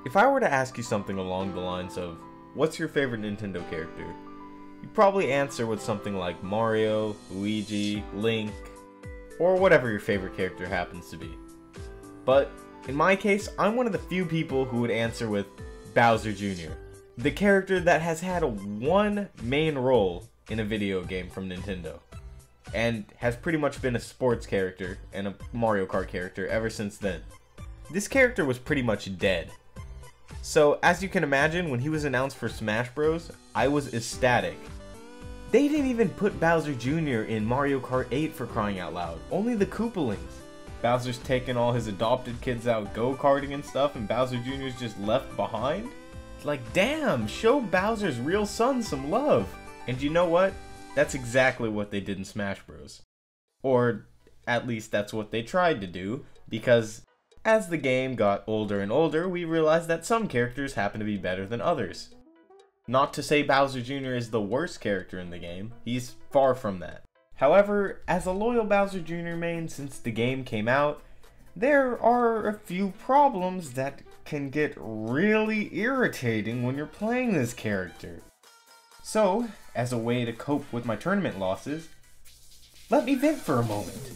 If I were to ask you something along the lines of, what's your favorite Nintendo character? You'd probably answer with something like Mario, Luigi, Link, or whatever your favorite character happens to be. But in my case, I'm one of the few people who would answer with Bowser Jr., the character that has had one main role in a video game from Nintendo, and has pretty much been a sports character and a Mario Kart character ever since then. This character was pretty much dead. So, as you can imagine, when he was announced for Smash Bros, I was ecstatic. They didn't even put Bowser Jr. in Mario Kart 8 for crying out loud, only the Koopalings. Bowser's taking all his adopted kids out go-karting and stuff, and Bowser Jr.'s just left behind? Like, damn, show Bowser's real son some love. And you know what? That's exactly what they did in Smash Bros. Or, at least that's what they tried to do, because as the game got older and older, we realized that some characters happen to be better than others. Not to say Bowser Jr. is the worst character in the game, he's far from that. However, as a loyal Bowser Jr. main since the game came out, there are a few problems that can get really irritating when you're playing this character. So, as a way to cope with my tournament losses, let me vent for a moment.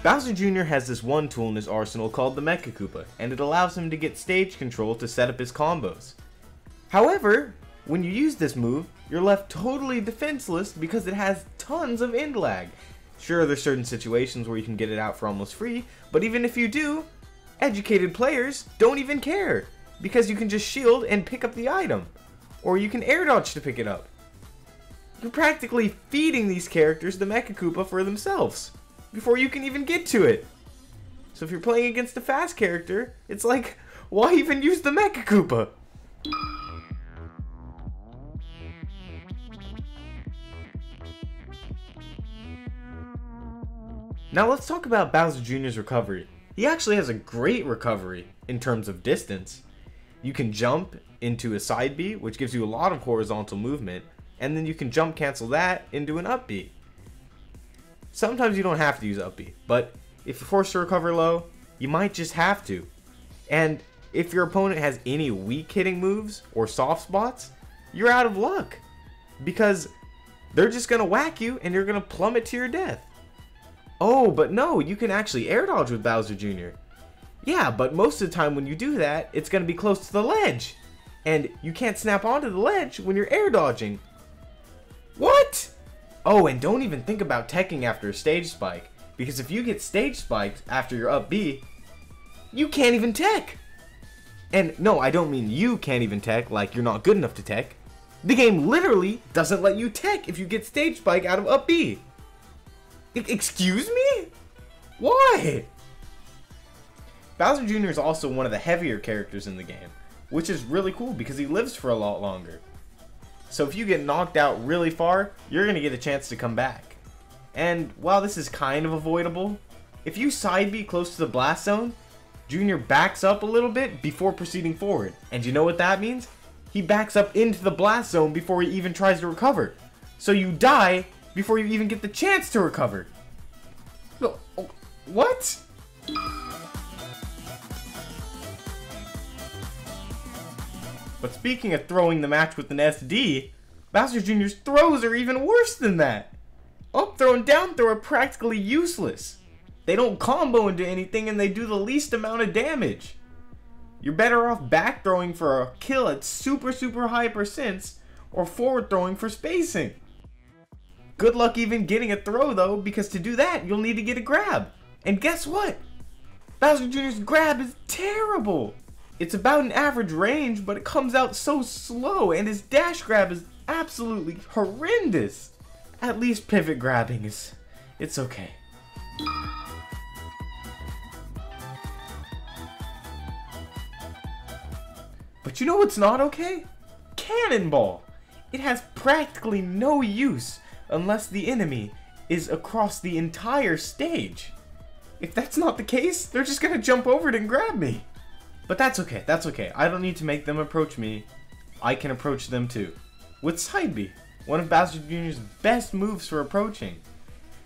Bowser Jr. has this one tool in his arsenal called the Mecha Koopa, and it allows him to get stage control to set up his combos. However, when you use this move, you're left totally defenseless because it has tons of end lag. Sure, there's certain situations where you can get it out for almost free, but even if you do, educated players don't even care, because you can just shield and pick up the item, or you can air dodge to pick it up. You're practically feeding these characters the Mecha Koopa for themselves before you can even get to it. So if you're playing against a fast character, it's like, why even use the Mecha Koopa? Now let's talk about Bowser Jr.'s recovery. He actually has a great recovery in terms of distance. You can jump into a side B, which gives you a lot of horizontal movement, and then you can jump cancel that into an up B. Sometimes you don't have to use up B, but if you're forced to recover low, you might just have to. And if your opponent has any weak hitting moves or soft spots, you're out of luck, because they're just gonna whack you and you're gonna plummet to your death. Oh, but no, you can actually air dodge with Bowser Jr. Yeah, but most of the time when you do that, it's gonna be close to the ledge, and you can't snap onto the ledge when you're air dodging. What? Oh, and don't even think about teching after a stage spike, because if you get stage spiked after your up B, you can't even tech. And no, I don't mean you can't even tech like you're not good enough to tech. The game literally doesn't let you tech if you get stage spike out of up B. Excuse me? Why? Bowser Jr. is also one of the heavier characters in the game, which is really cool because he lives for a lot longer. So if you get knocked out really far, you're going to get a chance to come back. And while this is kind of avoidable, if you side B close to the blast zone, Jr. backs up a little bit before proceeding forward. And you know what that means? He backs up into the blast zone before he even tries to recover. So you die before you even get the chance to recover. What? But speaking of throwing the match with an SD, Bowser Jr.'s throws are even worse than that. Up throw and down throw are practically useless. They don't combo into anything and they do the least amount of damage. You're better off back throwing for a kill at super high percents, or forward throwing for spacing. Good luck even getting a throw though, because to do that you'll need to get a grab. And guess what? Bowser Jr.'s grab is terrible. It's about an average range, but it comes out so slow, and his dash grab is absolutely horrendous. At least pivot grabbing it's okay. But you know what's not okay? Cannonball. It has practically no use unless the enemy is across the entire stage. If that's not the case, they're just gonna jump over it and grab me. But that's okay, that's okay. I don't need to make them approach me. I can approach them too. With Side B, one of Bowser Jr.'s best moves for approaching.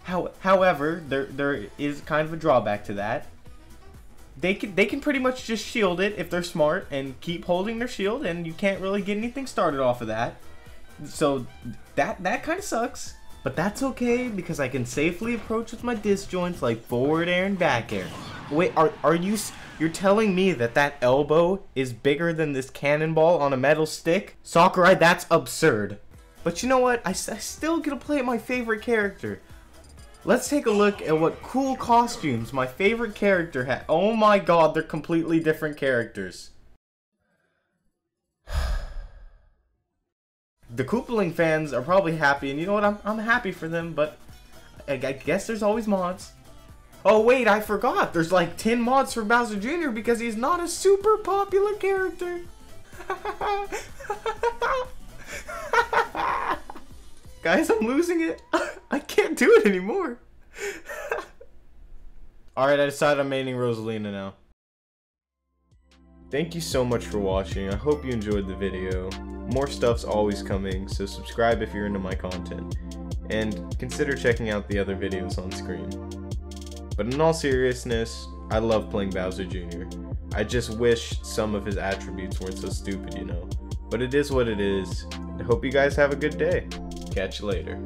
However, there is kind of a drawback to that. They can pretty much just shield it if they're smart and keep holding their shield, and you can't really get anything started off of that. So that kind of sucks. But that's okay because I can safely approach with my disjoints like forward air and back air. Wait, you're telling me that elbow is bigger than this cannonball on a metal stick? Sakurai, that's absurd. But you know what? I still get to play my favorite character. Let's take a look at what cool costumes my favorite character had. Oh my god, they're completely different characters. The Koopaling fans are probably happy, and you know what? I'm happy for them, but I guess there's always mods. Oh wait, I forgot. There's like 10 mods for Bowser Jr. because he's not a super popular character. Guys, I'm losing it. I can't do it anymore. Alright, I decided I'm maining Rosalina now. Thank you so much for watching. I hope you enjoyed the video. More stuff's always coming, so subscribe if you're into my content. And consider checking out the other videos on screen. But in all seriousness, I love playing Bowser Jr. I just wish some of his attributes weren't so stupid, you know. But it is what it is. I hope you guys have a good day. Catch you later.